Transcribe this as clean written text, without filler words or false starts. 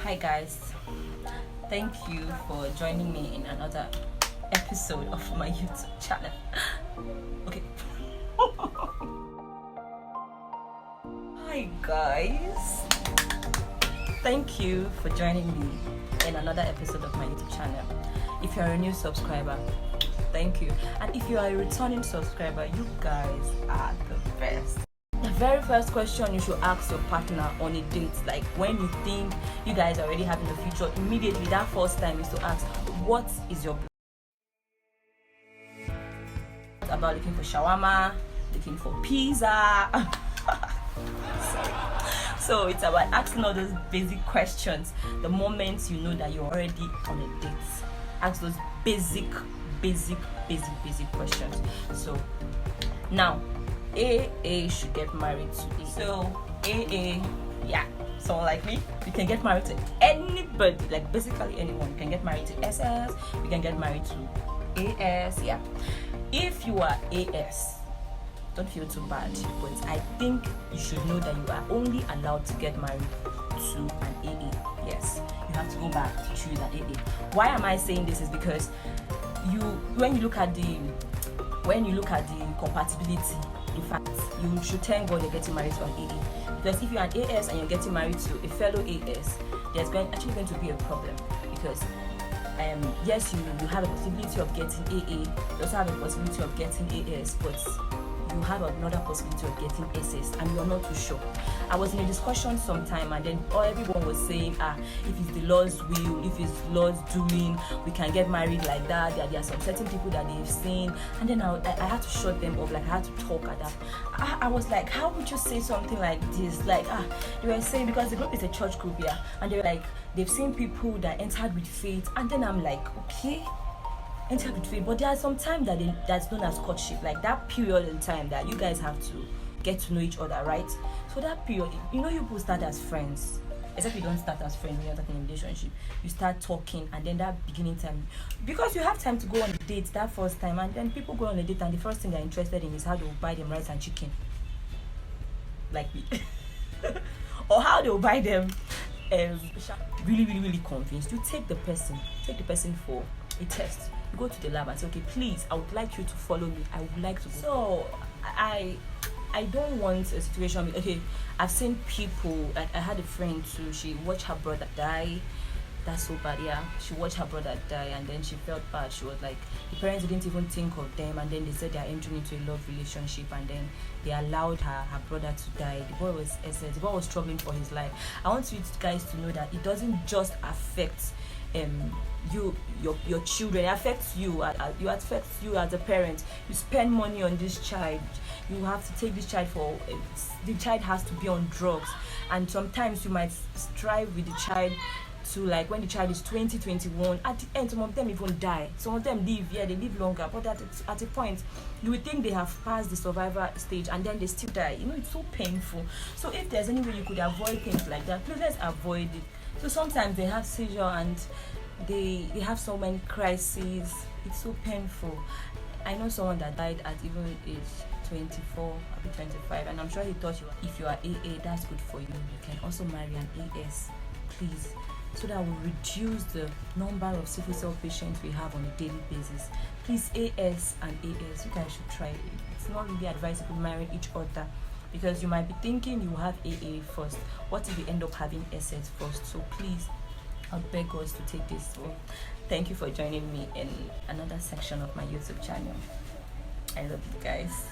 Hi guys, thank you for joining me in another episode of my YouTube channel. Okay. Hi guys, thank you for joining me in another episode of my YouTube channel. If you're a new subscriber, thank you, and if you are a returning subscriber, you guys are the best. The very first question you should ask your partner on a date, like when you think you guys are already having a future, immediately that first time is to ask, what is your plan? It's about looking for shawarma, looking for pizza. Sorry. So it's about asking all those basic questions the moment you know that you're already on a date. Ask those basic questions. So now, AA should get married to A. So AA, yeah, someone like me, you can get married to anybody, like basically anyone. You can get married to SS, you can get married to AS, yeah. If you are AS, don't feel too bad, but I think you should know that you are only allowed to get married to an AA. Yes, you have to go back to choose an AA. Why am I saying this? Is because when you look at the compatibility, in fact, you should thank God you're getting married to an AA. Because if you're an AS and you're getting married to a fellow AS, there's actually going to be a problem. Because yes, you have a possibility of getting AA, you also have a possibility of getting AS, but you have another possibility of getting SS, and you're not too sure. I was in a discussion sometime, and then everyone was saying, if it's the Lord's will, if it's Lord's doing, we can get married like that. There are some certain people that they've seen, and then I had to shut them off. Like I had to talk at that. I was like, how would you say something like this? Like they were saying, because the group is a church group, yeah, and they were like, they've seen people that entered with faith, and then I'm like, okay, entered with faith, but there are some time that's known as courtship, like that period in time that you guys have to get to know each other, right? So that period, you people start as friends, except you don't start as friends when you're starting a relationship. You start talking, and then that beginning time, because you have time to go on a date that first time, and then people go on a date and the first thing they're interested in is how they will buy them rice and chicken, like me, or how they will buy them really convinced. You take the person for a test. You go to the lab and say, okay, please, I would like you to follow me. I would like to go. So I don't want a situation. Okay, I've seen people, like I had a friend too, she watched her brother die. That's so bad, yeah. She watched her brother die, and then she felt bad. She was like, the parents didn't even think of them, and then they said they are entering into a love relationship, and then they allowed her brother to die. The boy was struggling for his life. I want you guys to know that it doesn't just affect your children. It affects you. It affects you as a parent. You spend money on this child. You have to take this child for the child has to be on drugs, and sometimes you might strive with the child to, like, when the child is 20, 21, at the end some of them even die. Some of them live, yeah, they live longer, but at a point you would think they have passed the survivor stage, and then they still die. It's so painful. So if there's any way you could avoid things like that, please, let's avoid it. So sometimes they have seizure, and they have so many crises. It's so painful. I know someone that died at even age 24, maybe 25, and I'm sure he thought if you are AA, that's good for you. You can also marry an AS, please, so that will reduce the number of sickle cell patients we have on a daily basis. Please, AS and AS, you guys should try it. It's not really advisable marrying each other, because you might be thinking you have AA first. What if you end up having SS first? So please, I beg us to take this one. Thank you for joining me in another section of my YouTube channel. I love you guys.